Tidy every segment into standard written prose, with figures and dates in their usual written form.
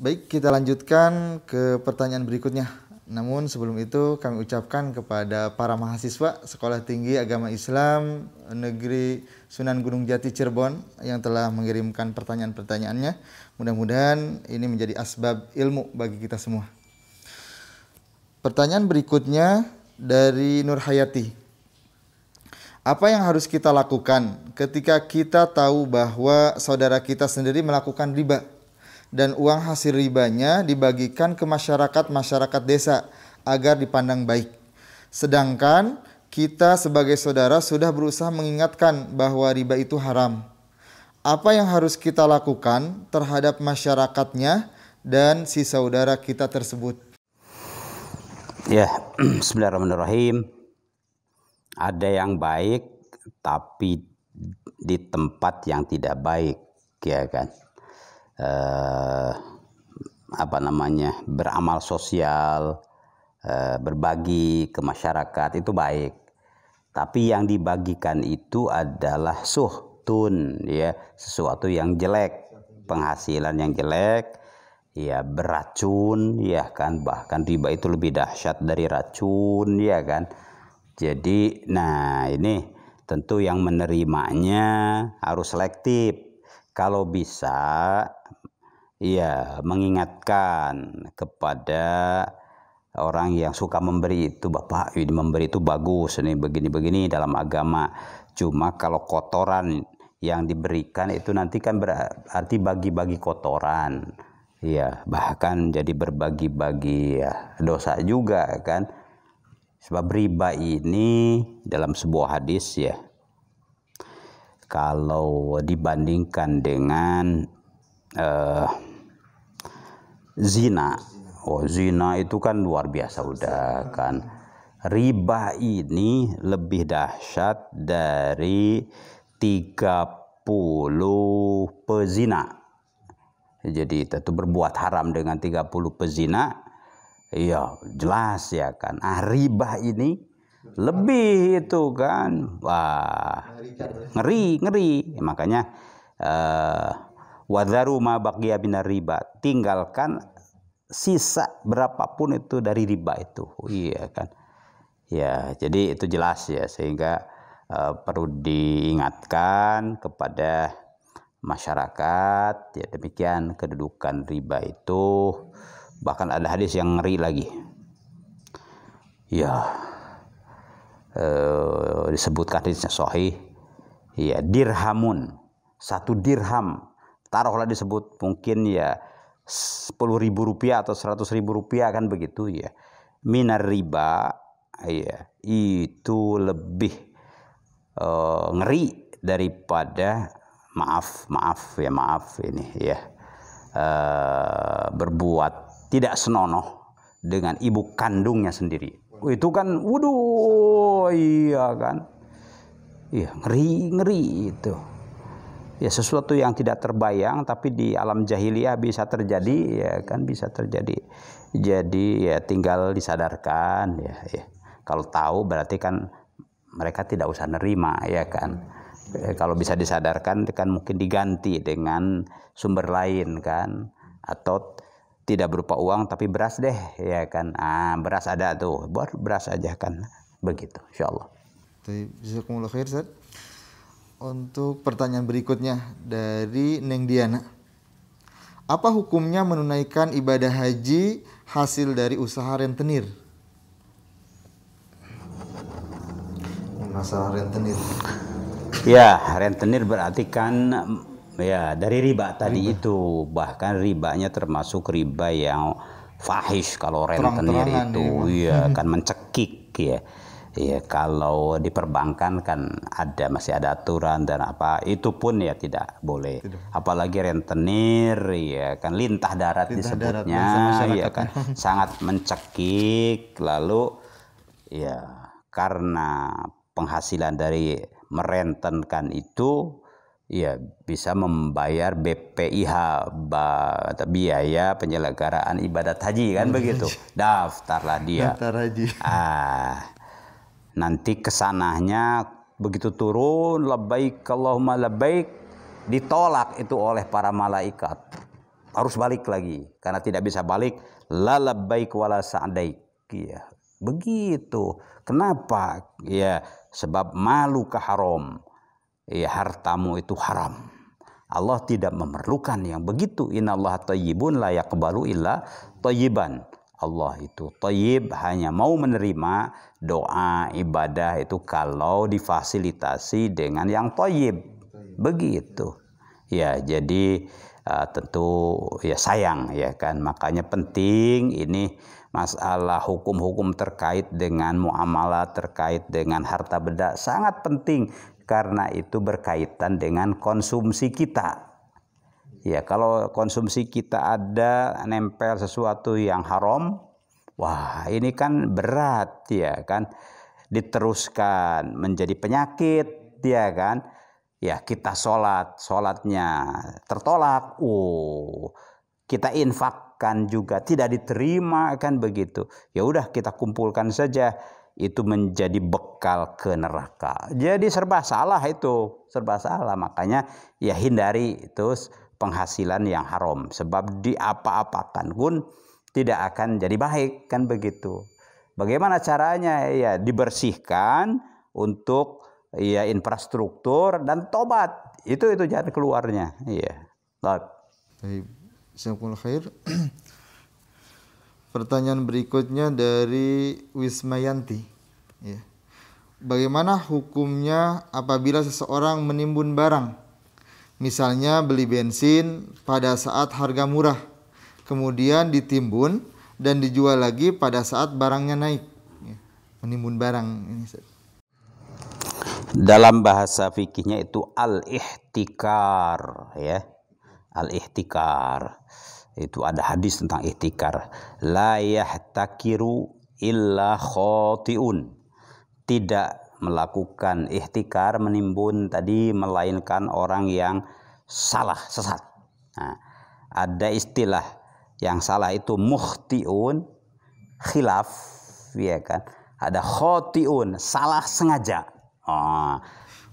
Baik, kita lanjutkan ke pertanyaan berikutnya. Namun sebelum itu kami ucapkan kepada para mahasiswa Sekolah Tinggi Agama Islam Negeri Sunan Gunung Jati Cirebon yang telah mengirimkan pertanyaan-pertanyaannya. Mudah-mudahan ini menjadi asbab ilmu bagi kita semua. Pertanyaan berikutnya dari Nur Hayati. Apa yang harus kita lakukan ketika kita tahu bahwa saudara kita sendiri melakukan riba dan uang hasil ribanya dibagikan ke masyarakat desa agar dipandang baik. Sedangkan kita sebagai saudara sudah berusaha mengingatkan bahwa riba itu haram. Apa yang harus kita lakukan terhadap masyarakatnya dan si saudara kita tersebut? Ya, bismillahirrahmanirrahim. Ada yang baik tapi di tempat yang tidak baik, ya kan? Beramal sosial, berbagi ke masyarakat itu baik. Tapi yang dibagikan itu adalah suhtun, ya, sesuatu yang jelek, penghasilan yang jelek, ya, beracun, ya kan, bahkan riba itu lebih dahsyat dari racun, ya kan. Jadi, nah ini tentu yang menerimanya harus selektif. Kalau bisa, ya, mengingatkan kepada orang yang suka memberi itu, Bapak, ini memberi itu bagus, ini begini-begini dalam agama. Cuma kalau kotoran yang diberikan itu nanti kan berarti bagi-bagi kotoran, ya, bahkan jadi berbagi-bagi, ya, dosa juga kan. Sebab riba ini dalam sebuah hadis, ya, kalau dibandingkan dengan zina, zina itu kan luar biasa udah kan. Riba ini lebih dahsyat dari 30 pezina. Jadi itu berbuat haram dengan 30 pezina, ya jelas, ya kan. Riba ini lebih itu kan, wah, ngeri. Makanya wadharu ma baqiya minar riba, tinggalkan sisa berapapun itu dari riba itu, iya kan. Ya, jadi itu jelas, ya, sehingga perlu diingatkan kepada masyarakat, ya, demikian kedudukan riba itu. Bahkan ada hadis yang ngeri lagi, ya, disebutkan hadisnya sahih, ya, dirhamun, 1 dirham, taruhlah disebut mungkin, ya, 10.000 rupiah atau 100.000 rupiah kan begitu, ya, minar riba, ya, itu lebih ngeri daripada maaf ini, ya, berbuat tidak senonoh dengan ibu kandungnya sendiri. Itu kan, waduh, iya kan, iya, ngeri itu, ya, sesuatu yang tidak terbayang tapi di alam jahiliyah bisa terjadi, ya kan, bisa terjadi. Jadi, ya, tinggal disadarkan, ya. Kalau tahu berarti kan mereka tidak usah nerima, ya kan. Kalau bisa disadarkan kan mungkin diganti dengan sumber lain kan, atau tidak berupa uang tapi beras deh, ya kan. Beras ada tuh, buat beras aja kan, begitu, insyaallah. Jazakumullah khair, Ustaz. Untuk pertanyaan berikutnya dari Neng Diana. Apa hukumnya menunaikan ibadah haji hasil dari usaha rentenir? Masalah rentenir. Ya, rentenir berarti kan, ya, dari riba tadi itu. Bahkan ribanya termasuk riba yang fahish kalau rentenir itu, ya, kan mencekik, ya. Ya, kalau di perbankan kan masih ada aturan dan apa, itu pun, ya, tidak boleh. Apalagi rentenir, ya kan, lintah darat disebutnya, ya kan, sangat mencekik. Lalu, ya, karena penghasilan dari merentenkan itu, ya, bisa membayar BPIH, biaya penyelenggaraan ibadat haji kan, begitu. Daftarlah dia. Daftar haji. Nanti kesananya begitu turun, labbaik Allahumma labbaik, ditolak itu oleh para malaikat. harus balik lagi. Karena tidak bisa balik, la labbaik wala sa'daik. Ya, begitu. Kenapa? Ya, sebab malu ke haram. Ya, hartamu itu haram. Allah tidak memerlukan yang begitu. Innallaha thayyibun la yaqbalu illa thayyiban. Allah itu thayyib, hanya mau menerima doa ibadah itu kalau difasilitasi dengan yang thayyib. Begitu. Ya, jadi tentu ya sayang ya kan. Makanya penting ini masalah hukum-hukum terkait dengan muamalah, terkait dengan harta benda sangat penting karena itu berkaitan dengan konsumsi kita. Ya, kalau konsumsi kita ada nempel sesuatu yang haram, wah ini kan berat ya kan, diteruskan menjadi penyakit ya kan. Ya, kita sholatnya tertolak, kita infakkan juga tidak diterima kan begitu. Ya udah kita kumpulkan saja, itu menjadi bekal ke neraka. Jadi serba salah itu, serba salah. Makanya ya hindari itu penghasilan yang haram, sebab diapa-apakan pun tidak akan jadi baik kan begitu. Bagaimana caranya? Ya dibersihkan untuk ya infrastruktur dan tobat. Itu jalan keluarnya. Iya. Baik. Jazakumullah khair. Pertanyaan berikutnya dari Wismayanti. Ya. Bagaimana hukumnya apabila seseorang menimbun barang? Misalnya beli bensin pada saat harga murah, kemudian ditimbun dan dijual lagi pada saat barangnya naik. Ya. Menimbun barang ini. Dalam bahasa fikihnya itu al-ihtikar ya. Al-ihtikar. Itu ada hadis tentang ihtikar. La yahtakiru illa khotiun. Tidak melakukan ihtikar, menimbun tadi, melainkan orang yang salah, sesat. Nah, ada istilah yang salah itu mukhtiun, khilaf, ya kan. Ada khotiun, salah sengaja.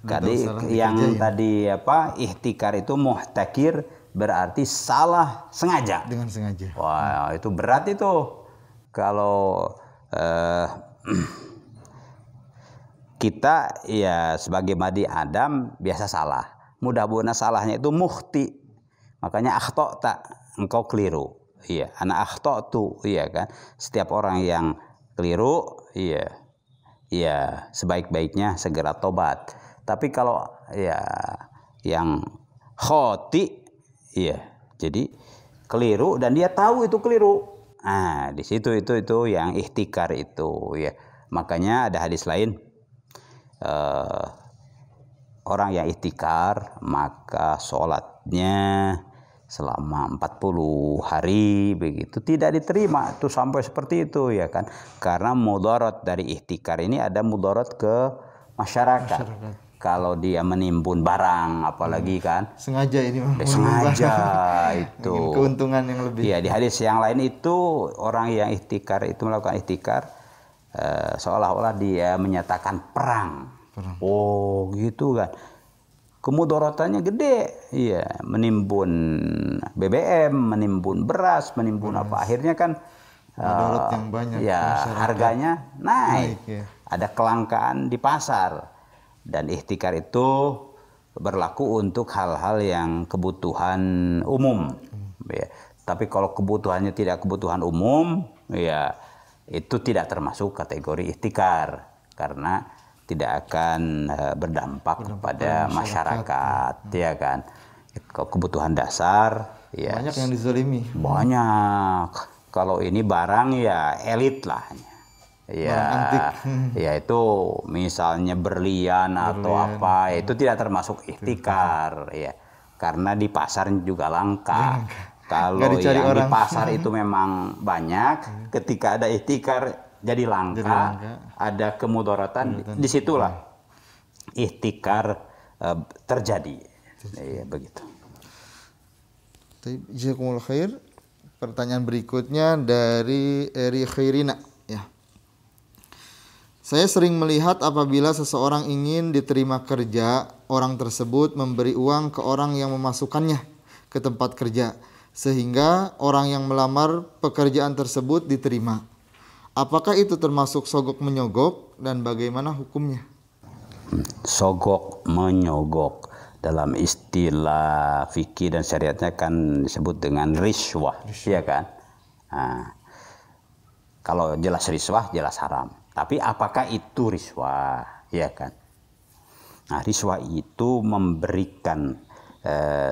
Tadi yang tadi apa? Ihtikar itu muhtakir berarti salah sengaja. Dengan sengaja. Wah, itu berat itu. Kalau kita ya sebagai Bani Adam biasa salah. Mudah-mudahan salahnya itu mukhti. Makanya akhtota, engkau keliru. Iya, ana akhtotu, iya kan. Setiap orang yang keliru, iya. Ya, sebaik-baiknya segera tobat. Tapi kalau ya yang khoti, iya. Jadi keliru dan dia tahu itu keliru. Nah, di situ itu yang ihtikar itu ya. Makanya ada hadis lain, orang yang ihtikar maka sholatnya selama 40 hari begitu tidak diterima, itu sampai seperti itu ya kan. Karena mudarat dari ihtikar ini ada mudarat ke masyarakat. Kalau dia menimbun barang apalagi kan sengaja ini sengaja itu keuntungan yang lebih. Iya, di hadis yang lain itu orang yang ihtikar itu melakukan ihtikar seolah-olah dia menyatakan perang. Oh gitu kan, kemudaratannya gede. Iya, menimbun BBM, menimbun beras, menimbun apa, akhirnya kan yang banyak ya harganya naik ya. Ada kelangkaan di pasar. Dan ihtikar itu berlaku untuk hal-hal yang kebutuhan umum ya. Tapi kalau kebutuhannya tidak kebutuhan umum ya, itu tidak termasuk kategori ihtikar karena tidak akan berdampak kepada masyarakat ya kan. Kalau kebutuhan dasar ya banyak yang dizalimi. Banyak. Kalau ini barang ya elit lah. Ya, ya itu misalnya berlian atau apa, itu tidak termasuk ihtikar ya. Karena di pasar juga langka. Kalau yang di pasar itu memang banyak, ketika ada ihtikar jadi langka, ada kemudaratan, disitulah ihtikar terjadi. Ya, begitu. Jazakumullah khair. Pertanyaan berikutnya dari Eri Khairina. Ya. Saya sering melihat apabila seseorang ingin diterima kerja, orang tersebut memberi uang ke orang yang memasukkannya ke tempat kerja. sehingga orang yang melamar pekerjaan tersebut diterima. Apakah itu termasuk sogok menyogok dan bagaimana hukumnya? Sogok menyogok dalam istilah fikih dan syariatnya kan disebut dengan riswah, ya kan? Nah, kalau jelas riswah jelas haram. Tapi apakah itu riswah, ya kan? Nah, riswah itu memberikan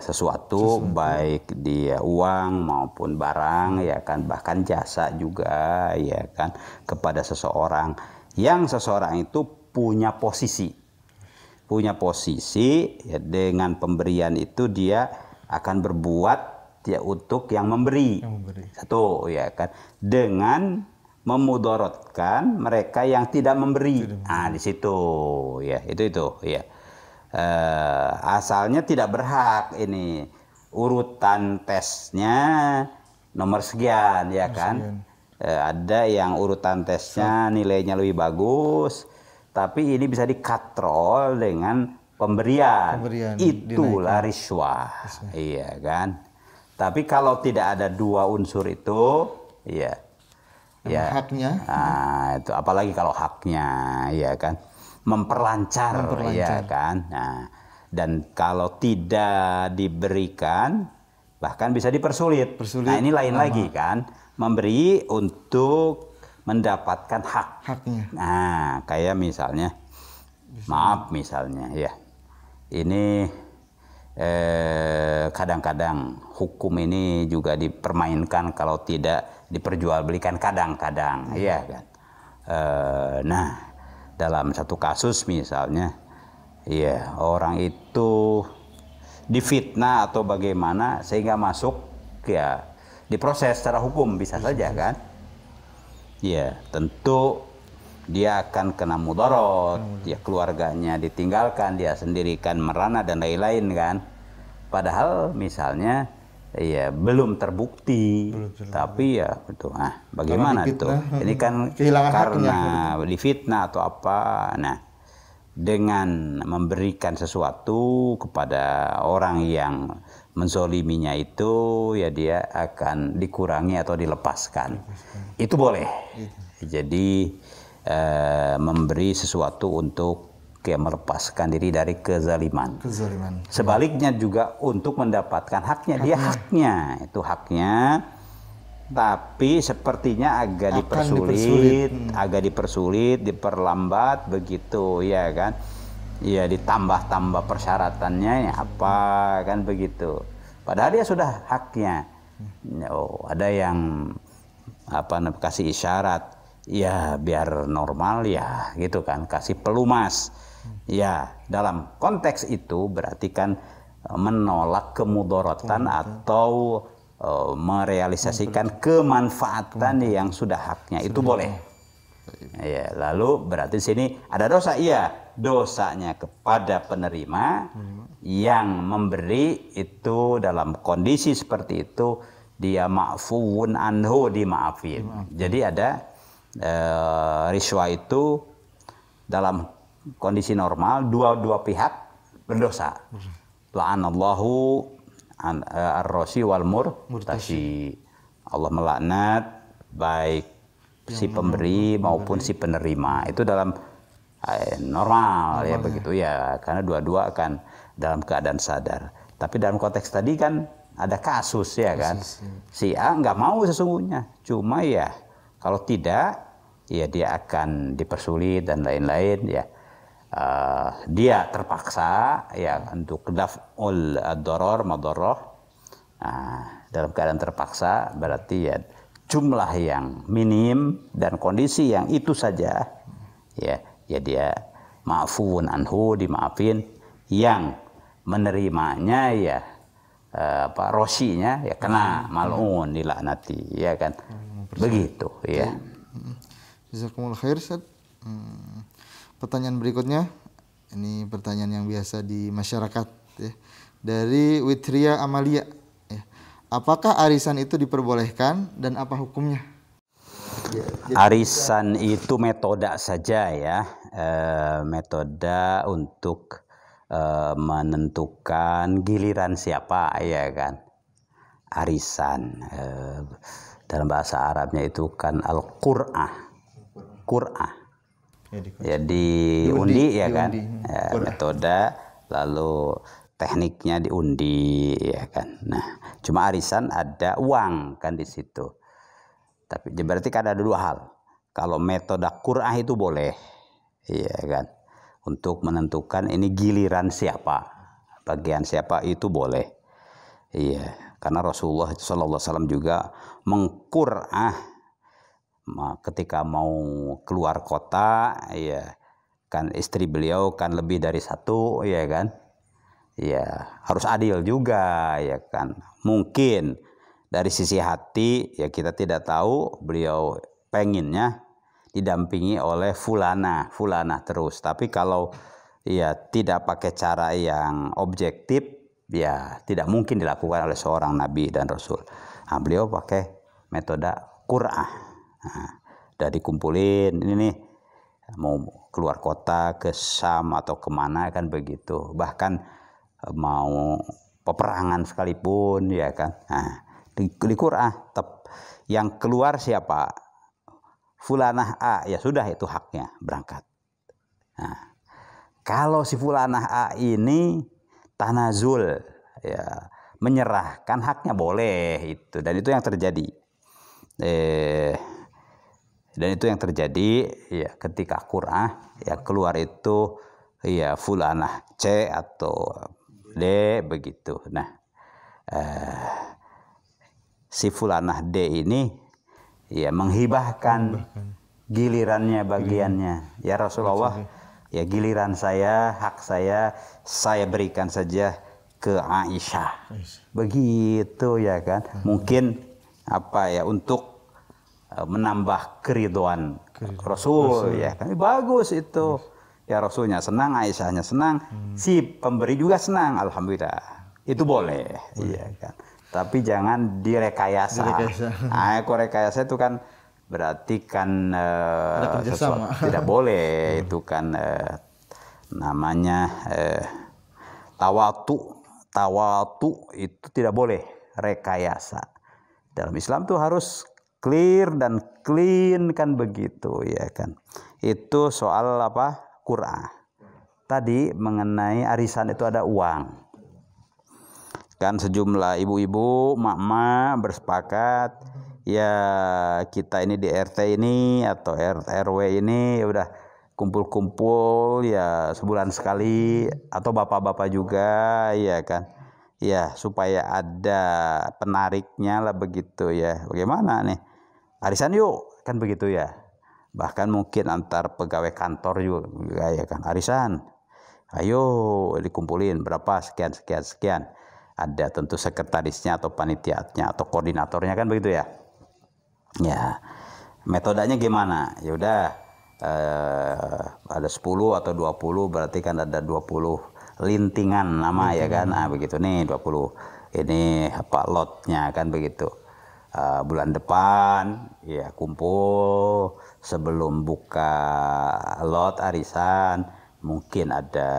sesuatu baik dia uang maupun barang, ya kan, bahkan jasa juga, ya kan, kepada seseorang yang seseorang itu punya posisi ya, dengan pemberian itu dia akan berbuat ya untuk yang memberi. Satu, ya kan, dengan memudaratkan mereka yang tidak memberi. Nah, di situ ya, itu ya. Asalnya tidak berhak, ini urutan tesnya nomor sekian, ya kan. Ada yang urutan tesnya nilainya lebih bagus, tapi ini bisa dikatrol dengan pemberian. Itulah riswah, iya kan. Tapi kalau tidak ada dua unsur itu, ya haknya. Nah, itu apalagi kalau haknya, ya kan, memperlancar. Ya kan. Nah, dan kalau tidak diberikan bahkan bisa dipersulit. Nah, ini lain lagi kan, memberi untuk mendapatkan haknya. Nah, kayak misalnya maaf misalnya ya, ini kadang-kadang hukum ini juga dipermainkan kalau tidak diperjualbelikan kadang-kadang, ya kan. Nah, dalam satu kasus misalnya, ya orang itu difitnah atau bagaimana sehingga masuk ya diproses secara hukum bisa saja kan. Ya, tentu dia akan kena mudarat, ya keluarganya ditinggalkan, dia sendirikan merana dan lain-lain kan. Padahal misalnya ya belum terbukti, tapi ya itu bagaimana tuh? Ini kan karena difitnah atau apa. Nah, dengan memberikan sesuatu kepada orang yang menzoliminya itu, ya dia akan dikurangi atau dilepaskan. Itu boleh. Jadi memberi sesuatu untuk melepaskan diri dari kezaliman. Sebaliknya juga untuk mendapatkan haknya. Dia haknya, itu haknya. Tapi sepertinya agak dipersulit, diperlambat begitu, ya kan? Ya ditambah-tambah persyaratannya ya apa kan begitu. Padahal dia sudah haknya. Oh, ada yang kasih isyarat, ya biar normal ya gitu kan, kasih pelumas. Ya, dalam konteks itu berarti kan menolak kemudaratan atau merealisasikan kemanfaatan yang sudah haknya, itu boleh. Ya, lalu berarti sini ada dosa, iya, dosanya kepada penerima yang memberi itu dalam kondisi seperti itu dia ma'fuun anhu, dimaafin. Jadi ada riswah itu dalam kondisi normal dua pihak berdosa. La'anallahu ar-rasi wal murtashi. Allah melaknat baik si pemberi maupun si penerima. Itu dalam normal ya begitu ya, karena dua-dua akan dalam keadaan sadar. Tapi dalam konteks tadi kan ada kasus ya kan. Si A nggak mau sesungguhnya, cuma ya kalau tidak ya dia akan dipersulit dan lain-lain ya. Dia terpaksa ya untuk daf'ul ad-darar madarrah. Dalam keadaan terpaksa berarti ya jumlah yang minim dan kondisi yang itu saja ya dia ma'fuun anhu, dimaafin. Yang menerimanya ya rosinya ya kena mal'un, dilaknati, ya kan. Begitu ya. Jazakumullah khair, Ustaz. Pertanyaan berikutnya, ini pertanyaan yang biasa di masyarakat ya. Dari Witria Amalia ya. Apakah arisan itu diperbolehkan dan apa hukumnya? Arisan itu metode saja ya, metode untuk menentukan giliran siapa, ya kan. arisan. Dalam bahasa Arabnya itu kan al-qur'ah. Qur'ah. Ya diundi ya kan. Metode lalu tekniknya diundi ya kan. Nah, cuma arisan ada uang kan di situ. Tapi berarti kan ada dua hal. Kalau metode qur'ah itu boleh. Iya kan. Untuk menentukan ini giliran siapa. Bagian siapa itu boleh. Iya, karena Rasulullah SAW juga mengqur'ah ketika mau keluar kota, ya kan istri beliau kan lebih dari satu, ya kan, ya harus adil juga, ya kan. Mungkin dari sisi hati ya kita tidak tahu, beliau pengennya didampingi oleh fulana terus. Tapi kalau ya tidak pakai cara yang objektif, ya tidak mungkin dilakukan oleh seorang nabi dan rasul. Nah, beliau pakai metode qur'ah. Nah, udah dikumpulin ini nih, mau keluar kota ke Syam atau kemana kan begitu, bahkan mau peperangan sekalipun ya kan. Nah, di qur'ah yang keluar siapa, fulanah A, ya sudah itu haknya berangkat. Nah, kalau si fulanah A ini tanazul, ya menyerahkan haknya boleh itu, dan itu yang terjadi. Dan itu yang terjadi ya ketika qur'ah yang keluar itu ya fulanah C atau D begitu. Nah, si fulanah D ini ya menghibahkan gilirannya, bagiannya. Ya Rasulullah, ya giliran saya, hak saya berikan saja ke Aisyah. Begitu ya kan. Mungkin apa ya, untuk menambah keridhaan Rasul ya kan. Bagus itu. Ya Rasulnya senang, Aisyahnya senang, si pemberi juga senang, alhamdulillah. Itu boleh, iya kan. Tapi jangan direkayasa. Nah, kalau rekayasa itu kan berarti kan sesuatu tidak boleh. Itu kan namanya tawatu itu tidak boleh rekayasa. Dalam Islam tuh harus clear dan clean kan begitu ya kan. Itu soal apa? Qur'ah. Tadi mengenai arisan itu ada uang. Kan sejumlah ibu-ibu, mak-mak bersepakat, ya kita ini di RT ini atau RW ini udah kumpul-kumpul ya sebulan sekali, atau bapak-bapak juga ya kan. Ya supaya ada penariknya lah begitu ya. Bagaimana nih? Arisan yuk kan begitu ya. Bahkan mungkin antar pegawai kantor juga ya kan, arisan. Ayo dikumpulin berapa, sekian. Ada tentu sekretarisnya atau panitianya atau koordinatornya kan begitu ya. Ya, metodenya gimana? Ya udah ada 10 atau 20, berarti kan ada 20 lintingan nama ya kan. Nah, begitu nih 20. Ini apa lotnya kan begitu. Bulan depan ya kumpul sebelum buka lot arisan, mungkin ada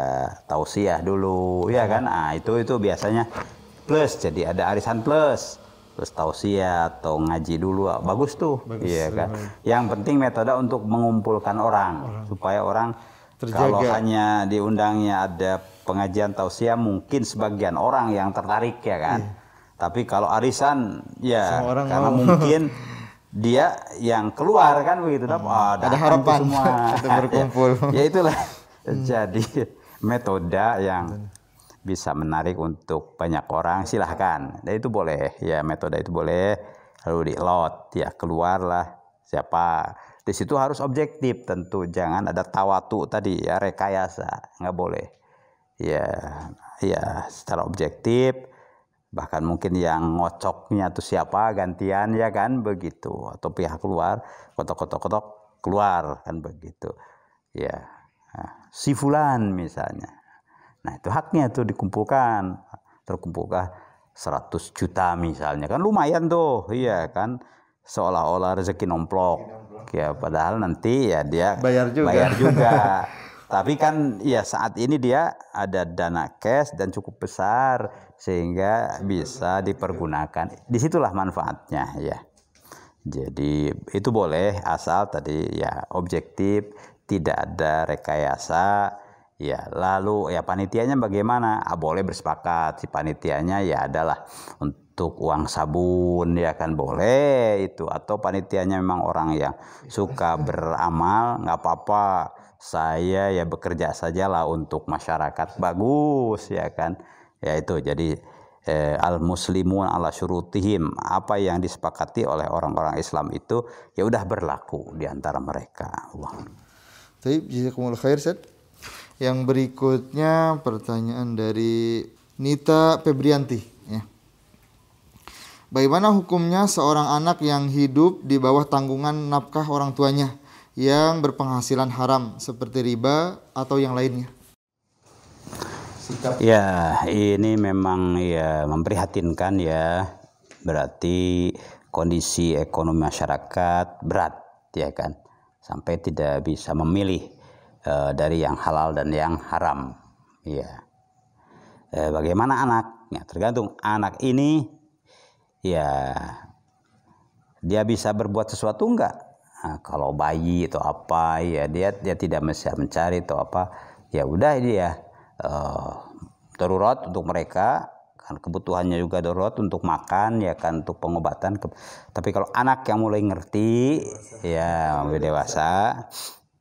tausiah dulu ya kan. Itu biasanya plus, jadi ada arisan plus terus tausiah atau ngaji dulu, bagus tuh. Iya kan. Yang penting metode untuk mengumpulkan orang supaya orang terjaga. Kalau hanya diundangnya ada pengajian tausiah, mungkin sebagian orang yang tertarik ya kan. Tapi kalau arisan ya karena mungkin dia yang keluar kan begitu, ada harapan semua berkumpul. Ya itulah jadi metode yang bisa menarik untuk banyak orang, silahkan. Dan itu boleh ya, metode itu boleh. Lalu di lot ya keluarlah siapa. Di situ harus objektif tentu, jangan ada tawatu tadi ya, rekayasa, nggak boleh. Ya secara objektif. Bahkan mungkin yang ngocoknya tuh siapa gantian ya kan begitu, atau pihak keluar kotok keluar kan begitu ya. Nah, si fulan misalnya, nah itu haknya tuh terkumpulkah 100 juta misalnya, kan lumayan tuh iya kan, seolah-olah rezeki nomplok ya, padahal nanti ya dia bayar juga. Tapi kan ya saat ini dia ada dana cash dan cukup besar sehingga bisa dipergunakan. Disitulah manfaatnya ya. Jadi itu boleh asal tadi ya objektif, tidak ada rekayasa. Ya, lalu ya panitianya bagaimana? Boleh bersepakat si panitianya ya adalah untuk uang sabun ya kan boleh itu, atau panitianya memang orang yang suka beramal nggak apa-apa. Saya ya bekerja sajalah untuk masyarakat, bagus ya kan. Ya itu jadi al muslimun ala syurutihim, apa yang disepakati oleh orang-orang Islam itu ya udah berlaku di antara mereka. Baik, jazakumullah khair, Ustaz. Yang berikutnya pertanyaan dari Nita Febrianti ya. Bagaimana hukumnya seorang anak yang hidup di bawah tanggungan nafkah orang tuanya yang berpenghasilan haram seperti riba atau yang lainnya? Ya, ini memang ya memprihatinkan ya. Berarti kondisi ekonomi masyarakat berat ya kan. Sampai tidak bisa memilih dari yang halal dan yang haram. Ya. Bagaimana anak? Ya, tergantung anak ini ya dia bisa berbuat sesuatu enggak? Nah, kalau bayi atau apa ya dia tidak bisa mencari atau apa, ya udah dia darurat untuk mereka kan, kebutuhannya juga darurat untuk makan ya kan, untuk pengobatan. Tapi kalau anak yang mulai ngerti ya mulai dewasa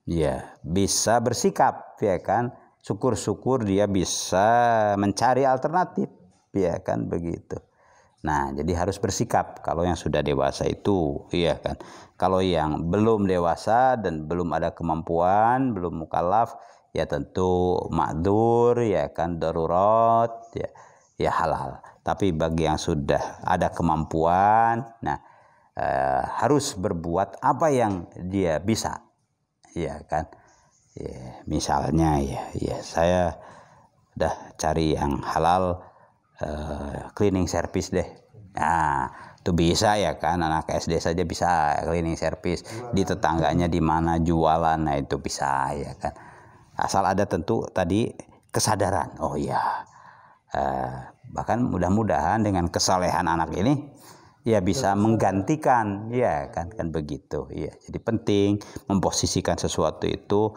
ya bisa bersikap ya kan, syukur-syukur dia bisa mencari alternatif ya kan begitu. Nah, jadi harus bersikap kalau yang sudah dewasa itu, iya kan. Kalau yang belum dewasa dan belum ada kemampuan, belum mukallaf, ya tentu ma'dzur, ya kan, darurat, ya halal. Tapi bagi yang sudah ada kemampuan, nah harus berbuat apa yang dia bisa, ya kan. Ya, misalnya ya saya udah cari yang halal. Cleaning service deh. Nah, itu bisa ya kan, anak SD saja bisa cleaning service, di tetangganya di mana jualan, nah itu bisa ya kan. Asal ada tentu tadi kesadaran. Oh iya. Bahkan mudah-mudahan dengan kesalehan anak ini ya bisa menggantikan ya kan begitu. Ya, jadi penting memposisikan sesuatu itu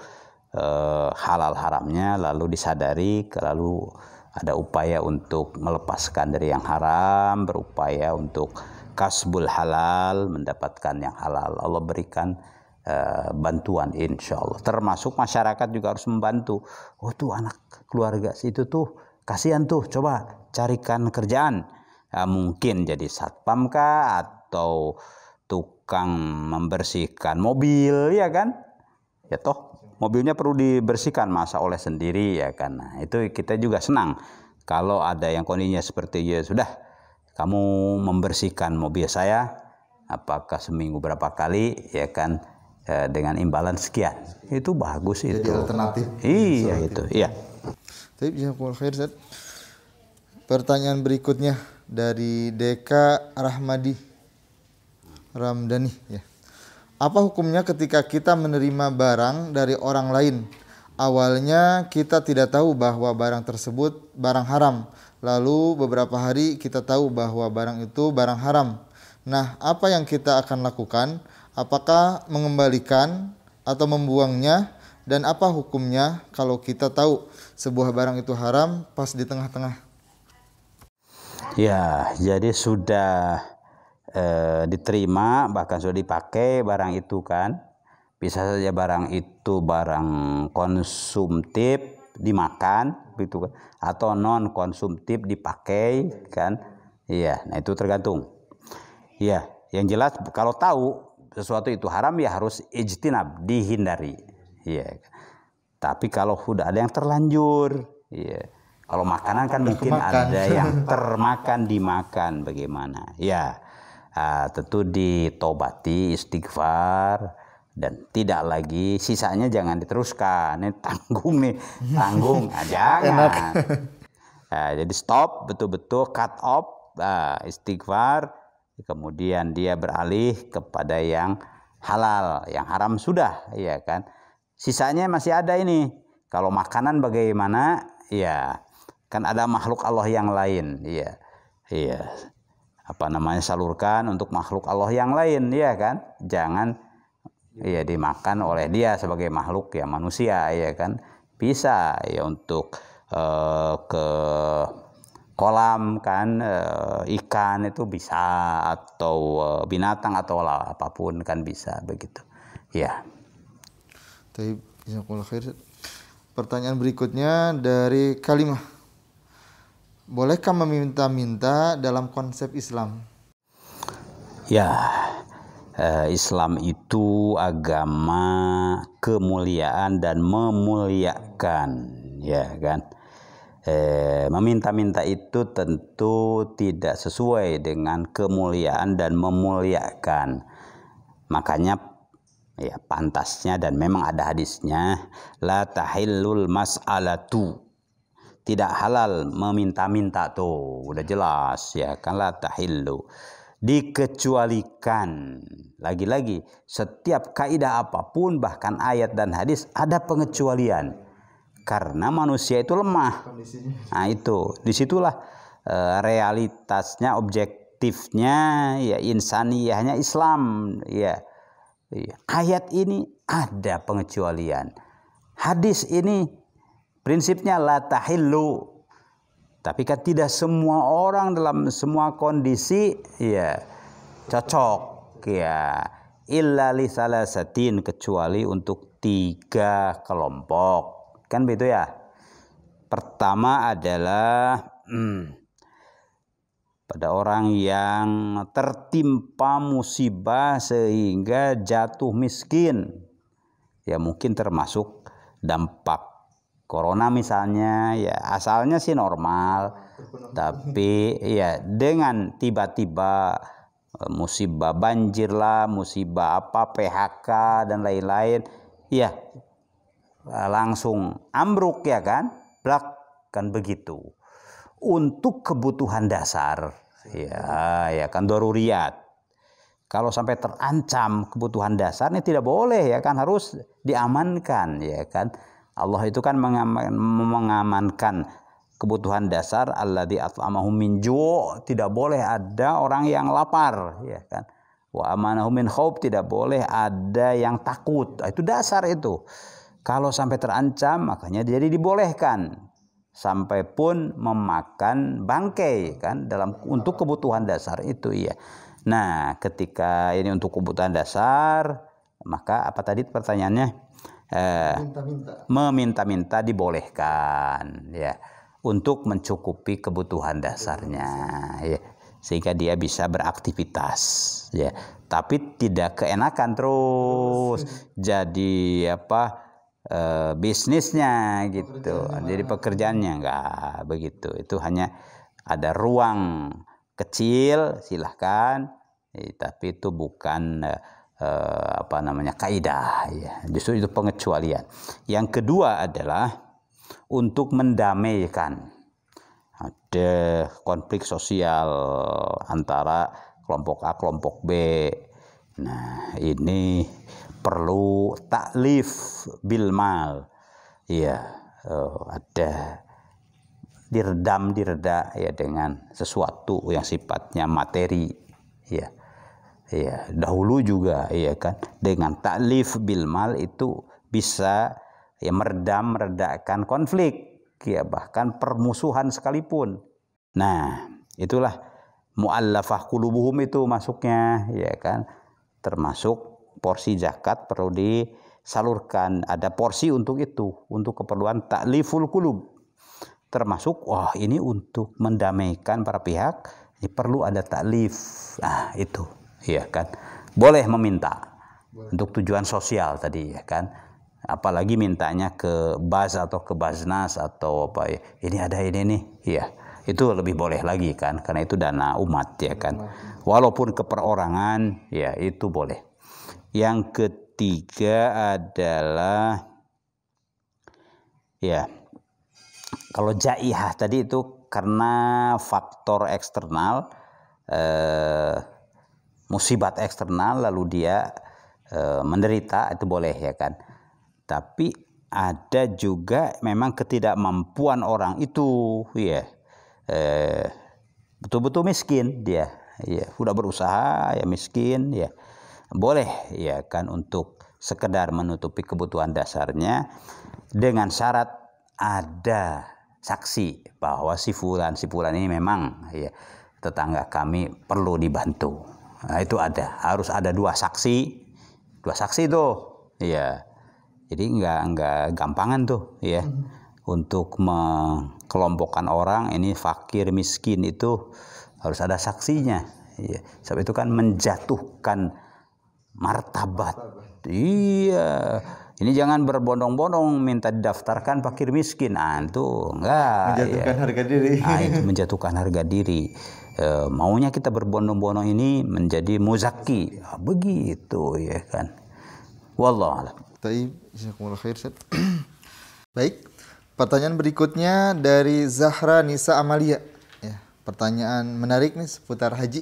halal haramnya lalu disadari, lalu ada upaya untuk melepaskan dari yang haram, berupaya untuk kasbul halal, mendapatkan yang halal. Allah berikan bantuan insya Allah. Termasuk masyarakat juga harus membantu. Oh tuh anak keluarga situ tuh kasihan tuh, coba carikan kerjaan. Mungkin jadi satpam kah atau tukang membersihkan mobil ya kan? Ya toh mobilnya perlu dibersihkan, masa oleh sendiri ya kan. Nah, itu kita juga senang kalau ada yang kondisinya seperti ya sudah kamu membersihkan mobil saya, apakah seminggu berapa kali ya kan, dengan imbalan sekian. Itu bagus. Jadi itu alternatif. Iya itu iya. Baik, jazakumullah khair, Ustaz. Pertanyaan berikutnya dari Deka Ramdhani ya. Apa hukumnya ketika kita menerima barang dari orang lain? Awalnya kita tidak tahu bahwa barang tersebut barang haram. Lalu beberapa hari kita tahu bahwa barang itu barang haram. Nah, apa yang kita akan lakukan? Apakah mengembalikan atau membuangnya? Dan apa hukumnya kalau kita tahu sebuah barang itu haram pas di tengah-tengah? Ya, jadi sudah diterima, bahkan sudah dipakai barang itu kan. Bisa saja barang itu barang konsumtif dimakan gitu kan, atau non konsumtif dipakai kan. Iya, nah itu tergantung. Iya, yang jelas kalau tahu sesuatu itu haram ya harus ijtinab, dihindari. Iya. Tapi kalau sudah ada yang terlanjur, iya. Kalau makanan kan mungkin ada yang termakan dimakan, bagaimana? Ya. Tentu ditobati, istighfar, dan tidak lagi, sisanya jangan diteruskan. Ini tanggung jangan. Jadi stop, betul-betul cut off, istighfar, kemudian dia beralih kepada yang halal, yang haram sudah, ya kan. Sisanya masih ada ini, Kalau makanan bagaimana? Ya, kan ada makhluk Allah yang lain. Iya. Iya. Apa namanya? Salurkan untuk makhluk Allah yang lain, ya kan? Jangan ya dimakan oleh dia sebagai makhluk ya manusia, ya kan? Bisa ya untuk ke kolam kan, ikan itu bisa, atau binatang atau apapun kan bisa begitu. Ya. Taib, jazakumullah khair. Pertanyaan berikutnya dari Kalimah. Bolehkah meminta-minta dalam konsep Islam? Ya, Islam itu agama kemuliaan dan memuliakan, ya kan? Meminta-minta itu tentu tidak sesuai dengan kemuliaan dan memuliakan. Makanya ya pantasnya, dan memang ada hadisnya, la tahillul mas'alatu, tidak halal meminta-minta, tuh udah jelas ya kan, la tahillu, dikecualikan. Lagi-lagi setiap kaidah apapun, bahkan ayat dan hadis, ada pengecualian karena manusia itu lemah. Nah itu disitulah realitasnya, objektifnya ya, insaniyahnya Islam ya. Ayat ini ada pengecualian, hadis ini prinsipnya la tahillu, tapi kan tidak semua orang dalam semua kondisi ya cocok ya, illa li salasatin, kecuali untuk 3 kelompok kan begitu ya. Pertama adalah pada orang yang tertimpa musibah sehingga jatuh miskin. Ya mungkin termasuk dampak corona misalnya, ya asalnya sih normal, tapi ya dengan tiba-tiba musibah banjir lah, musibah apa, PHK dan lain-lain, ya langsung ambruk ya kan, blak kan begitu. Untuk kebutuhan dasar ya kan, daruriyat. Kalau sampai terancam kebutuhan dasarnya tidak boleh ya kan, harus diamankan ya kan. Allah itu kan mengamankan kebutuhan dasar, alladzi at'amahum min ju', tidak boleh ada orang yang lapar ya kan. Wa amanahum min khauf, tidak boleh ada yang takut. Itu dasar itu. Kalau sampai terancam makanya jadi dibolehkan sampai pun memakan bangkai kan, dalam untuk kebutuhan dasar itu ya. Nah, ketika ini untuk kebutuhan dasar, maka apa tadi pertanyaannya? Meminta-minta dibolehkan ya, untuk mencukupi kebutuhan dasarnya ya, sehingga dia bisa beraktivitas ya. Tapi tidak keenakan terus jadi apa, bisnisnya gitu, jadi pekerjaannya enggak begitu. Itu hanya ada ruang kecil silahkan, tapi itu bukan apa namanya, kaidah ya, justru itu pengecualian. Yang kedua adalah untuk mendamaikan, ada konflik sosial antara kelompok A kelompok B. Nah ini perlu taklif bil mal ya, ada direda ya dengan sesuatu yang sifatnya materi ya. Ya, dahulu juga ya kan, dengan taklif bil mal itu bisa ya meredakan konflik ya, bahkan permusuhan sekalipun. Nah, itulah muallafah qulubuhum itu masuknya ya kan, termasuk porsi zakat perlu disalurkan, ada porsi untuk itu, untuk keperluan takliful qulub. Termasuk ini untuk mendamaikan para pihak, ini perlu ada taklif. Nah, itu ya kan, boleh meminta untuk tujuan sosial tadi ya kan, apalagi mintanya ke baz atau ke baznas atau apa ya, ini ada ini nih ya, itu lebih boleh lagi kan, karena itu dana umat ya kan, walaupun ke perorangan ya itu boleh. Yang ketiga adalah ya, kalau jaihah tadi itu karena faktor eksternal, musibat eksternal lalu dia menderita, itu boleh ya kan. Tapi ada juga memang ketidakmampuan orang itu, ya, betul-betul miskin dia, ya, sudah berusaha ya miskin, ya, boleh ya kan untuk sekedar menutupi kebutuhan dasarnya dengan syarat ada saksi bahwa si fulan ini memang ya tetangga kami perlu dibantu. Nah, itu harus ada dua saksi tuh, ya. Jadi nggak gampangan tuh, ya, untuk mengelompokkan orang ini fakir miskin itu harus ada saksinya, ya. Sebab itu kan menjatuhkan martabat. Iya, ini jangan berbondong-bondong minta didaftarkan fakir miskin, itu enggak. Menjatuhkan harga diri. Itu menjatuhkan harga diri. Maunya kita berbondong-bondong ini menjadi muzaki, begitu ya kan. Wallahu a'lam. Baik, pertanyaan berikutnya dari Zahra Nisa Amalia. Ya, pertanyaan menarik nih seputar haji.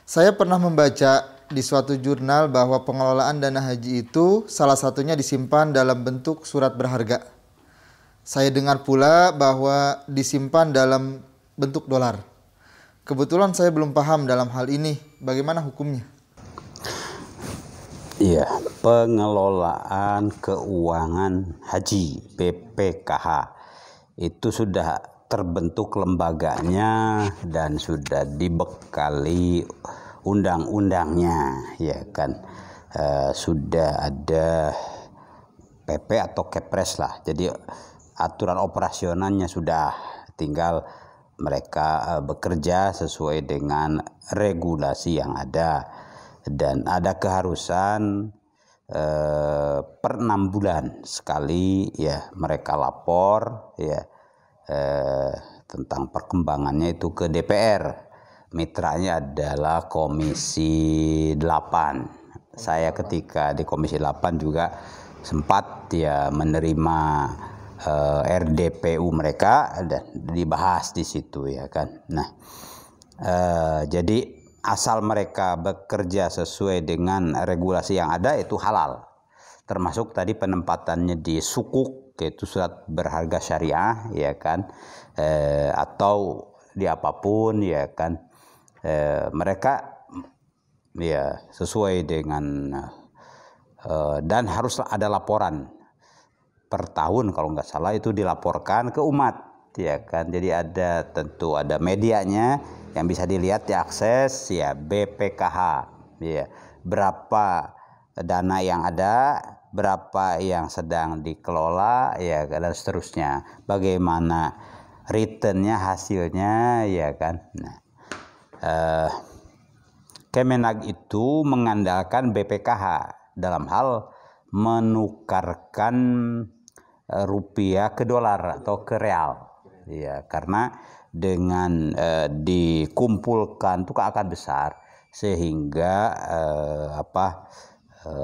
Saya pernah membaca di suatu jurnal bahwa pengelolaan dana haji itu salah satunya disimpan dalam bentuk surat berharga. Saya dengar pula bahwa disimpan dalam bentuk dolar. Kebetulan saya belum paham dalam hal ini. Bagaimana hukumnya? Iya, pengelolaan keuangan haji BPKH itu sudah terbentuk lembaganya dan sudah dibekali undang-undangnya, ya kan. Sudah ada PP atau Kepres lah. Jadi aturan operasionalnya sudah, tinggal mereka bekerja sesuai dengan regulasi yang ada. Dan ada keharusan per 6 bulan sekali, ya, mereka lapor, ya, tentang perkembangannya itu ke DPR. Mitranya adalah Komisi 8. Saya ketika di Komisi 8 juga sempat ya menerima RDPU mereka dan dibahas di situ, ya kan. Nah, jadi asal mereka bekerja sesuai dengan regulasi yang ada itu halal. Termasuk tadi penempatannya di sukuk, yaitu surat berharga syariah, ya kan, atau di apapun, ya kan, mereka ya sesuai dengan dan harus ada laporan per tahun kalau nggak salah, itu dilaporkan ke umat, ya kan. Jadi tentu ada medianya yang bisa dilihat, diakses, ya, BPKH, ya, berapa dana yang ada, berapa yang sedang dikelola, ya, dan seterusnya, bagaimana returnnya, hasilnya, ya kan. Nah, Kemenag itu mengandalkan BPKH dalam hal menukarkan rupiah ke dolar atau ke real, ya, karena dengan dikumpulkan itu akan besar sehingga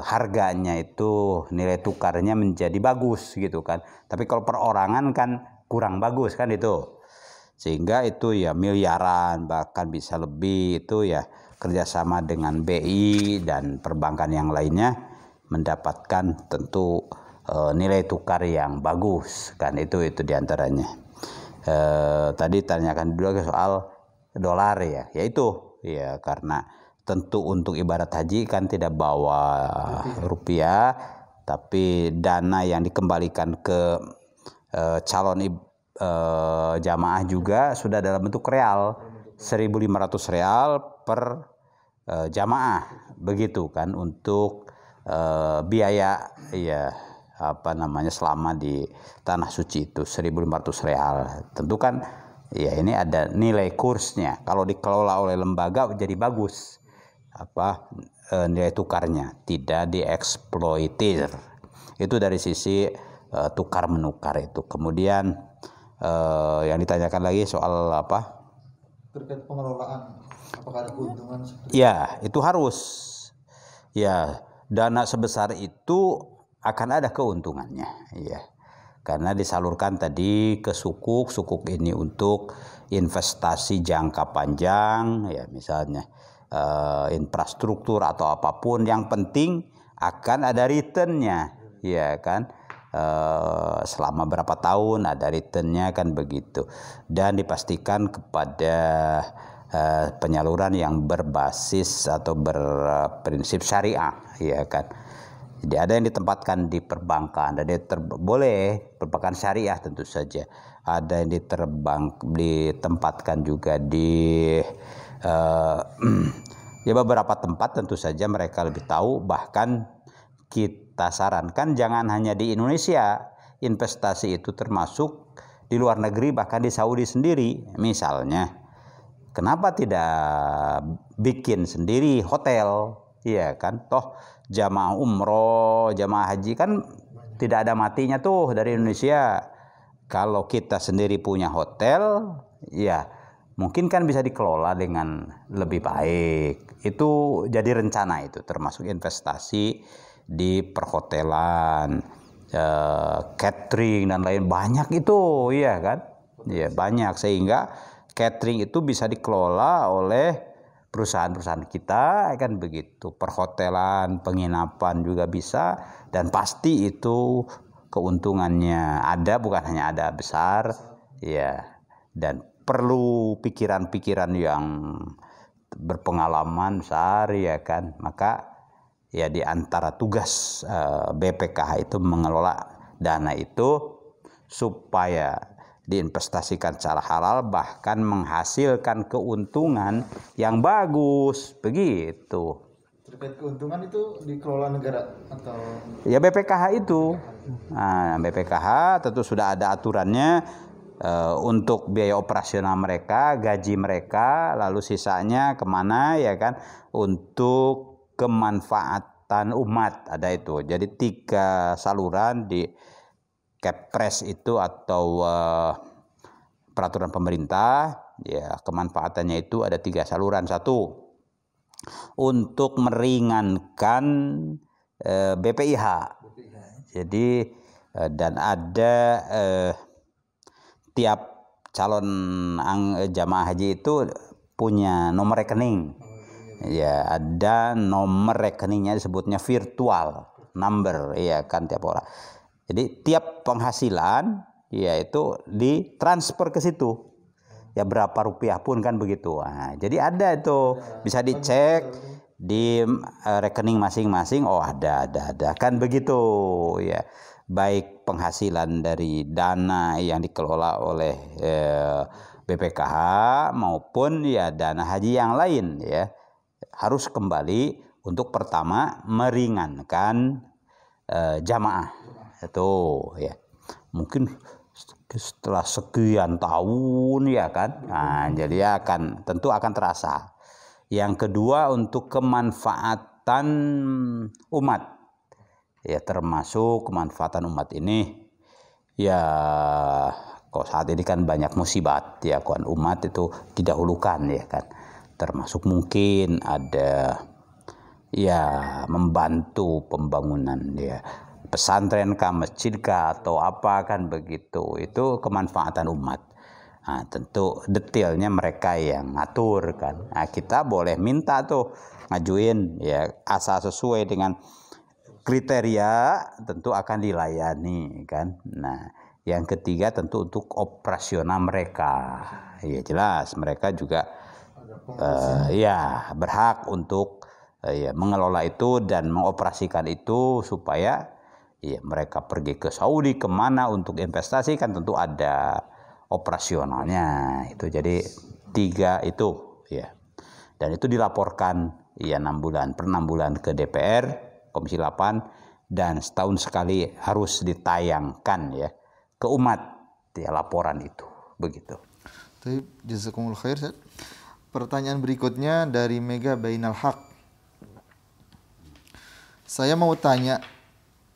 harganya itu, nilai tukarnya menjadi bagus, gitu kan. Tapi kalau perorangan kan kurang bagus kan itu, sehingga itu ya miliaran bahkan bisa lebih, itu ya kerjasama dengan BI dan perbankan yang lainnya mendapatkan tentu nilai tukar yang bagus kan, itu diantaranya. Tadi tanyakan dulu soal dolar, ya, yaitu ya karena tentu untuk ibadat haji kan tidak bawa rupiah, tapi dana yang dikembalikan ke calon jamaah juga sudah dalam bentuk real, 1.500 real per jamaah, begitu kan, untuk biaya, ya, selama di tanah suci itu 1.500 real. Tentu kan ya ini ada nilai kursnya. Kalau dikelola oleh lembaga jadi bagus nilai tukarnya, tidak dieksploitir. Itu dari sisi tukar menukar itu. Kemudian yang ditanyakan lagi soal terkait pengelolaan, apakah ada keuntungan? Ya, itu harus. Ya, dana sebesar itu akan ada keuntungannya, ya, karena disalurkan tadi ke sukuk ini untuk investasi jangka panjang, ya, misalnya infrastruktur atau apapun, yang penting akan ada returnnya, ya kan. selama berapa tahun, ada returnnya kan begitu, dan dipastikan kepada penyaluran yang berbasis atau berprinsip syariah, ya kan. Jadi ada yang ditempatkan di perbankan, ada yang boleh perbankan syariah tentu saja. Ada yang ditempatkan juga di ya beberapa tempat, tentu saja mereka lebih tahu. Bahkan kita sarankan jangan hanya di Indonesia, investasi itu termasuk di luar negeri, bahkan di Saudi sendiri. Misalnya, kenapa tidak bikin sendiri hotel, iya kan? Toh jamaah umroh, jamaah haji kan tidak ada matinya tuh dari Indonesia. Kalau kita sendiri punya hotel, ya mungkin kan bisa dikelola dengan lebih baik. Itu jadi rencana, itu termasuk investasi di perhotelan, catering dan lain banyak itu, iya kan? Ya banyak, sehingga catering itu bisa dikelola oleh perusahaan-perusahaan kita, kan begitu. Perhotelan, penginapan juga bisa, dan pasti itu keuntungannya ada, bukan hanya ada besar, ya. Dan perlu pikiran-pikiran yang berpengalaman besar, ya kan. Maka ya di antara tugas BPKH itu mengelola dana itu supaya diinvestasikan secara halal, bahkan menghasilkan keuntungan yang bagus, begitu. Terkait keuntungan itu dikelola negara atau? Ya BPKH itu. Nah, BPKH tentu sudah ada aturannya untuk biaya operasional mereka, gaji mereka, lalu sisanya kemana, ya kan? Untuk kemanfaatan umat, ada itu. Jadi 3 saluran di Kepres itu atau peraturan pemerintah, ya kemanfaatannya itu ada 3 saluran. 1, untuk meringankan BPIH. Jadi dan ada tiap calon jamaah haji itu punya nomor rekening. Ya, ada nomor rekeningnya, disebutnya virtual number, ya kan, tiap orang. Jadi tiap penghasilan ya itu ditransfer ke situ. Ya berapa rupiah pun kan begitu. Nah, jadi ada itu, bisa dicek di rekening masing-masing. Oh ada kan begitu, ya. Baik penghasilan dari dana yang dikelola oleh BPKH maupun ya dana haji yang lain, ya harus kembali untuk pertama meringankan jamaah itu, ya. Mungkin setelah sekian tahun, ya kan, nah jadi tentu akan terasa. Yang kedua, untuk kemanfaatan umat, ya termasuk kemanfaatan umat ini, ya kok saat ini kan banyak musibat, ya kan, umat itu didahulukan, ya kan, termasuk mungkin ada ya membantu pembangunan, ya pesantren kah, masjid kah, atau apa kan begitu. Itu kemanfaatan umat. Nah, tentu detailnya mereka yang ngatur kan. Nah, kita boleh minta tuh ngajuin, ya asal sesuai dengan kriteria tentu akan dilayani kan. Nah, yang ketiga tentu untuk operasional mereka. Ya jelas mereka juga ya berhak untuk ya mengelola itu dan mengoperasikan itu, supaya ya mereka pergi ke Saudi kemana untuk investasi kan tentu ada operasionalnya itu. Jadi 3 itu, ya. Dan itu dilaporkan ya 6 bulan per 6 bulan ke DPR Komisi 8, dan setahun sekali harus ditayangkan ya ke umat ya laporan itu, begitu. Tapi jazakumullah khair. Pertanyaan berikutnya dari Mega Bainal Haq. Saya mau tanya,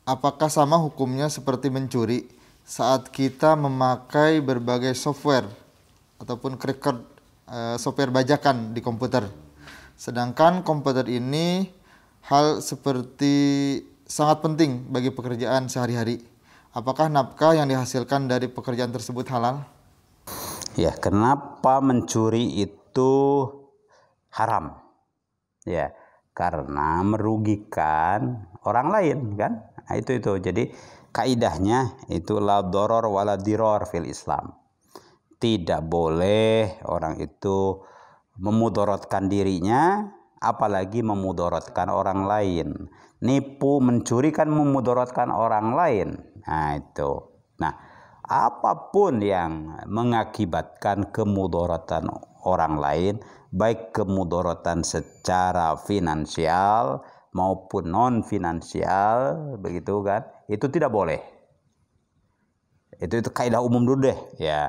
apakah sama hukumnya seperti mencuri saat kita memakai berbagai software ataupun cracker software bajakan di komputer? Sedangkan komputer ini hal seperti sangat penting bagi pekerjaan sehari-hari. Apakah nafkah yang dihasilkan dari pekerjaan tersebut halal? Ya, kenapa mencuri itu haram? Ya, karena merugikan orang lain kan. Nah, itu. Jadi kaidahnya itu la doror wala diror fil Islam. Tidak boleh orang itu memudaratkan dirinya, apalagi memudaratkan orang lain. Nipu, mencuri kan memudaratkan orang lain. Nah itu. Nah, apapun yang mengakibatkan kemudaratan orang lain, baik kemudaratan secara finansial maupun non finansial, begitu kan? Itu tidak boleh. Itu kaidah umum dulu deh, ya.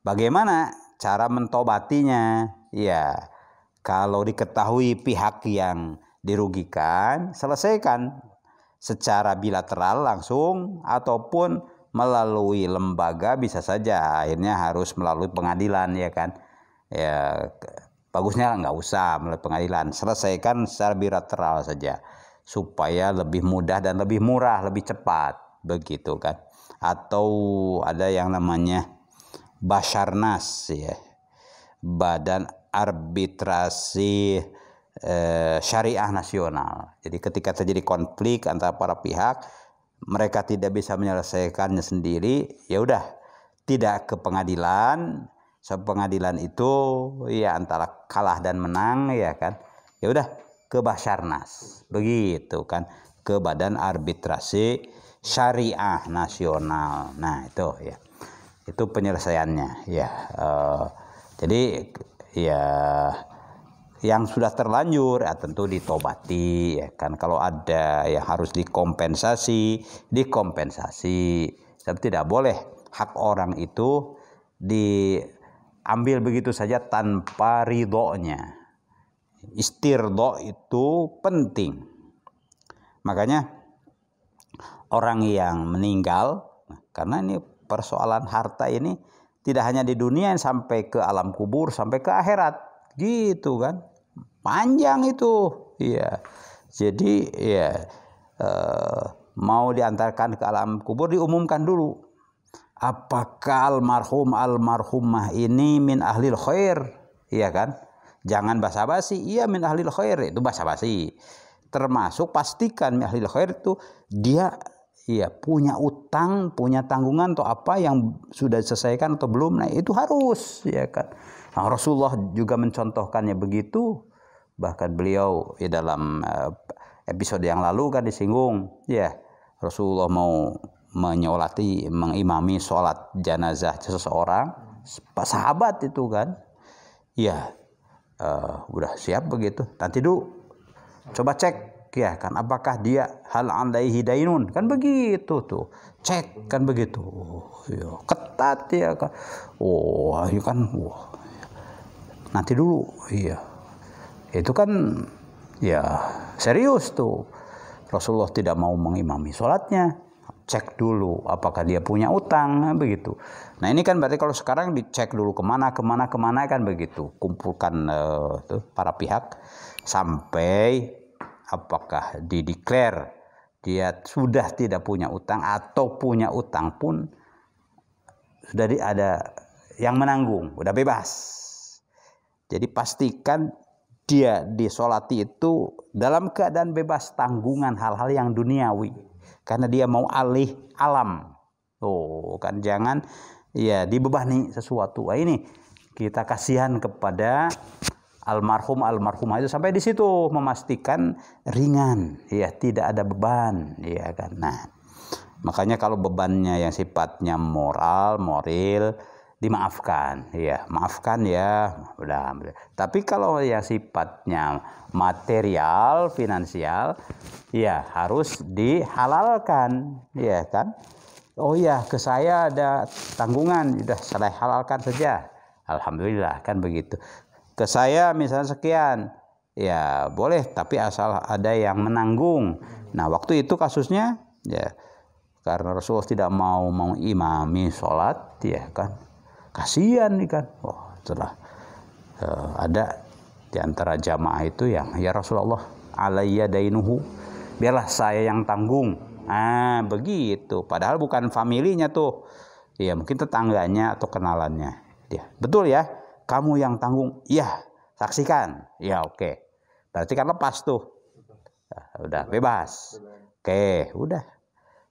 Bagaimana cara mentobatinya? Ya, kalau diketahui pihak yang dirugikan, selesaikan secara bilateral langsung ataupun melalui lembaga, bisa saja akhirnya harus melalui pengadilan, ya kan? Ya, bagusnya nggak usah melalui pengadilan, selesaikan secara bilateral saja supaya lebih mudah dan lebih murah, lebih cepat, begitu kan? Atau ada yang namanya Basarnas, ya, Badan Arbitrasi Syariah Nasional. Jadi ketika terjadi konflik antara para pihak, mereka tidak bisa menyelesaikannya sendiri, ya udah, tidak ke pengadilan. Pengadilan itu ya antara kalah dan menang, ya kan. Ya udah ke Basarnas, begitu kan, ke Badan Arbitrasi Syariah Nasional. Nah itu ya, itu penyelesaiannya, ya. Jadi ya yang sudah terlanjur ya tentu ditobati, ya kan. Kalau ada yang harus dikompensasi, tapi tidak boleh hak orang itu diambil begitu saja tanpa ridhonya. Istirdo itu penting. Makanya orang yang meninggal, karena ini persoalan harta ini tidak hanya di dunia, sampai ke alam kubur, sampai ke akhirat, gitu kan, panjang itu, ya. Jadi ya mau diantarkan ke alam kubur, diumumkan dulu apakah almarhumah ini min ahlil khair, iya kan. Jangan basa-basi, iya min ahlil khair, itu basa-basi. Termasuk pastikan min ahlil khair itu dia ya punya utang, punya tanggungan atau apa yang sudah diselesaikan atau belum. Nah itu harus, ya kan. Nah, Rasulullah juga mencontohkannya begitu. Bahkan beliau ya dalam episode yang lalu kan disinggung, ya, Rasulullah mau mengimami sholat jenazah seseorang, sahabat itu kan, ya udah siap begitu. Nanti dulu coba cek, ya kan, apakah dia hal alaihi dainun, kan begitu tuh, cek kan begitu. Ya, ketat, ya kan. Oh ya kan, nanti dulu, iya, itu kan ya serius tuh. Rasulullah tidak mau mengimami sholatnya, cek dulu apakah dia punya utang, begitu. Nah ini kan berarti kalau sekarang dicek dulu kemana kan begitu, kumpulkan para pihak sampai apakah dideklar dia sudah tidak punya utang, atau punya utang pun sudah ada yang menanggung, udah bebas. Jadi pastikan dia disolati itu dalam keadaan bebas tanggungan hal-hal yang duniawi, karena dia mau alih alam. Tuh kan, jangan ya dibebani sesuatu. Nah, ini kita kasihan kepada almarhumah itu sampai di situ, memastikan ringan, ya, tidak ada beban, ya kan. Nah, makanya kalau bebannya yang sifatnya moral, dimaafkan, ya, maafkan, ya, udah. Tapi kalau yang sifatnya material, finansial, ya harus dihalalkan, ya kan. Oh ya, ke saya ada tanggungan, sudah saya halalkan saja, alhamdulillah, kan begitu. Ke saya misalnya sekian, ya boleh, tapi asal ada yang menanggung. Nah waktu itu kasusnya, ya, karena Rasulullah tidak mau imami sholat, ya kan, kasihan nih kan. Oh, setelah ada di antara jamaah itu yang, ya Rasulullah, alayya dainuhu, biarlah saya yang tanggung. Ah begitu, padahal bukan familinya tuh, ya mungkin tetangganya atau kenalannya. Ya, betul ya, kamu yang tanggung, ya saksikan, ya oke. Berarti kan lepas tuh, udah bebas. Oke, udah.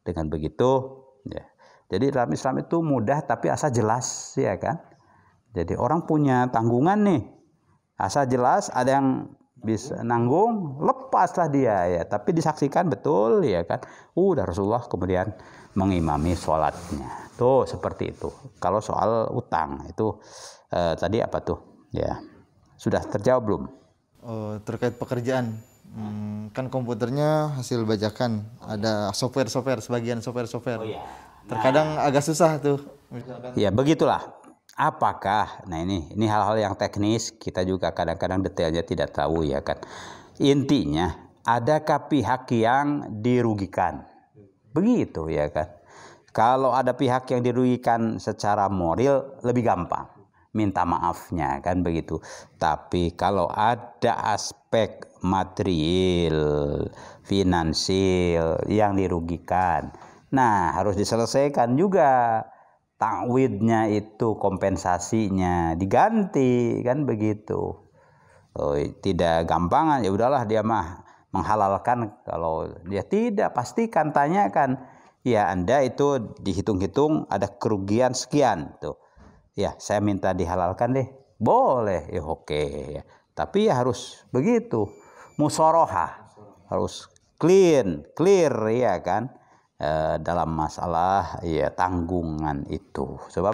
Dengan begitu, ya. Jadi dalam Islam itu mudah tapi asal jelas, ya kan? Jadi orang punya tanggungan nih, asal jelas ada yang bisa nanggung, lepaslah dia ya. Tapi disaksikan betul, ya kan? Udah Rasulullah kemudian mengimami sholatnya. Tuh seperti itu. Kalau soal utang itu tadi apa tuh? Ya sudah terjawab belum? Oh, terkait pekerjaan. Kan komputernya hasil bajakan, ada software sebagian software. Oh, iya. Terkadang agak susah tuh. Misalkan. Ya begitulah. Apakah, nah ini hal-hal yang teknis, kita juga kadang-kadang detailnya tidak tahu, ya kan. Intinya, adakah pihak yang dirugikan? Begitu, ya kan. Kalau ada pihak yang dirugikan secara moral, lebih gampang minta maafnya, kan begitu. Tapi kalau ada aspek material, finansial yang dirugikan, nah harus diselesaikan juga. Ta'widnya itu, kompensasinya diganti, kan begitu. Oh, tidak gampangan ya udahlah dia mah menghalalkan. Kalau dia tidak, pastikan, tanyakan, ya Anda itu dihitung-hitung ada kerugian sekian tuh, ya saya minta dihalalkan deh, boleh ya, oke ya. Tapi ya harus begitu, musyawarah, harus clear ya kan, dalam masalah ya tanggungan itu. Sebab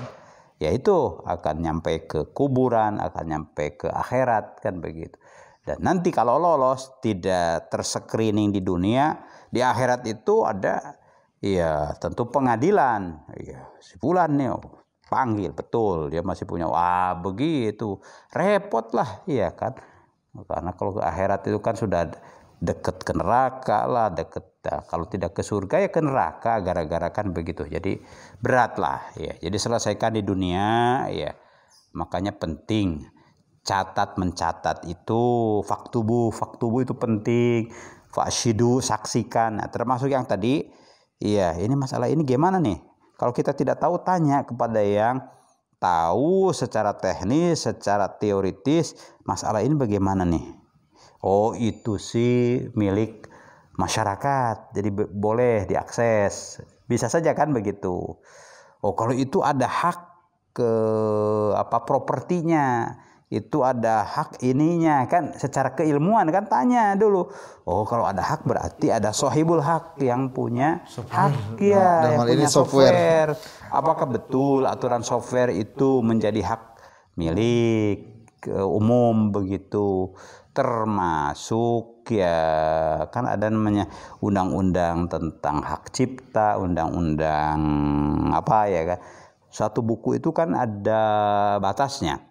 ya itu akan nyampe ke kuburan, akan nyampe ke akhirat, kan begitu. Dan nanti kalau lolos tidak terscreening di dunia, di akhirat itu ada ya tentu pengadilan. Ya si fulan nih panggil, betul dia masih punya, wah begitu repot lah, iya kan. Karena kalau ke akhirat itu kan sudah deket ke neraka lah, kalau tidak ke surga ya ke neraka, gara-gara kan begitu. Jadi berat lah ya. Jadi selesaikan di dunia ya. Makanya penting mencatat itu, faktubu itu penting. Fashidu, saksikan. Nah, termasuk yang tadi, iya ini masalah ini gimana nih? Kalau kita tidak tahu, tanya kepada yang tahu secara teknis, secara teoritis, masalah ini bagaimana nih? Oh itu sih milik masyarakat, jadi boleh diakses, bisa saja kan begitu. Oh kalau itu ada hak ke propertinya, itu ada hak ininya, kan secara keilmuan kan tanya dulu. Oh kalau ada hak berarti ada sohibul hak yang punya hak, ya yang punya software. Apakah betul aturan software itu menjadi hak milik umum begitu? Termasuk ya kan ada namanya undang-undang tentang hak cipta, undang-undang apa ya kan. Suatu buku itu kan ada batasnya.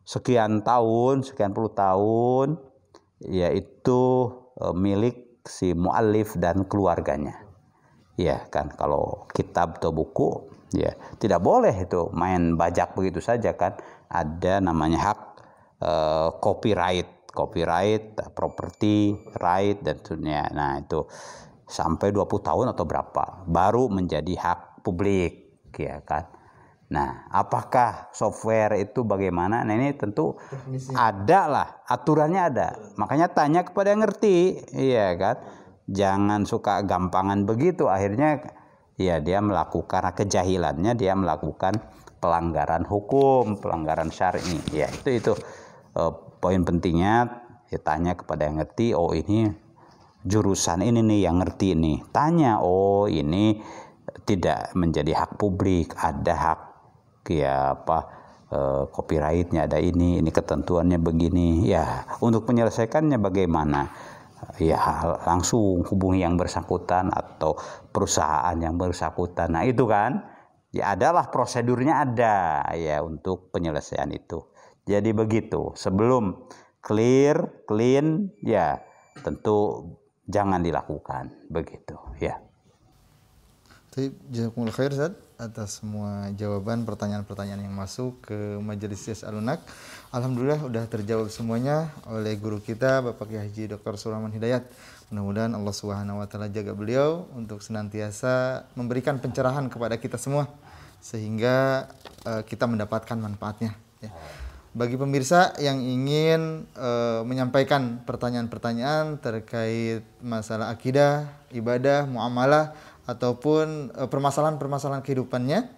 Sekian tahun, sekian puluh tahun, yaitu milik si muallif dan keluarganya. Ya kan, kalau kitab atau buku ya tidak boleh itu main bajak begitu saja kan. Ada namanya hak copyright, property right dan sebagainya. Nah, itu sampai 20 tahun atau berapa baru menjadi hak publik, ya kan. Nah, apakah software itu bagaimana? Nah, ini tentu ada lah, aturannya ada. Makanya tanya kepada yang ngerti, iya kan. Jangan suka gampangan begitu, akhirnya ya dia melakukan, karena kejahilannya dia melakukan pelanggaran hukum, pelanggaran syar'i. Ya, itu poin pentingnya, ya tanya kepada yang ngerti. Oh ini jurusan ini nih yang ngerti nih. Tanya, oh ini tidak menjadi hak publik, ada hak ya copyrightnya, ada ini ketentuannya begini. Ya untuk menyelesaikannya bagaimana? Ya langsung hubungi yang bersangkutan atau perusahaan yang bersangkutan. Nah itu kan ya adalah prosedurnya, ada ya untuk penyelesaian itu. Jadi begitu, sebelum clean ya tentu jangan dilakukan begitu ya. Jazakumullah khair Ustaz atas semua jawaban pertanyaan-pertanyaan yang masuk ke Majelis Yas Al-Lunak. Alhamdulillah udah terjawab semuanya oleh guru kita Bapak Kiai Haji Dr. Surahman Hidayat. Mudah-mudahan Allah Subhanahu wa taala jaga beliau untuk senantiasa memberikan pencerahan kepada kita semua sehingga kita mendapatkan manfaatnya ya. Bagi pemirsa yang ingin menyampaikan pertanyaan-pertanyaan terkait masalah akidah, ibadah, muamalah ataupun permasalahan-permasalahan kehidupannya,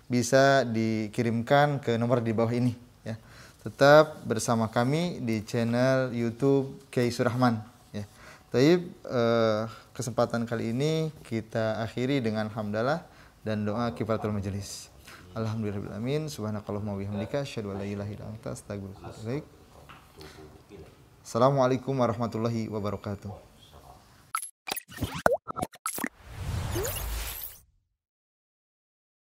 bisa dikirimkan ke nomor di bawah ini ya. Tetap bersama kami di channel YouTube Kiai Surahman ya. Taib, kesempatan kali ini kita akhiri dengan hamdalah dan doa kifaratul majelis. Alhamdulillahirabbil alamin, subhanakallahumma wa bihamdika asyhadu an la ilaha illa anta astaghfiruka wa atubu ilaik. Assalamualaikum warahmatullahi wabarakatuh.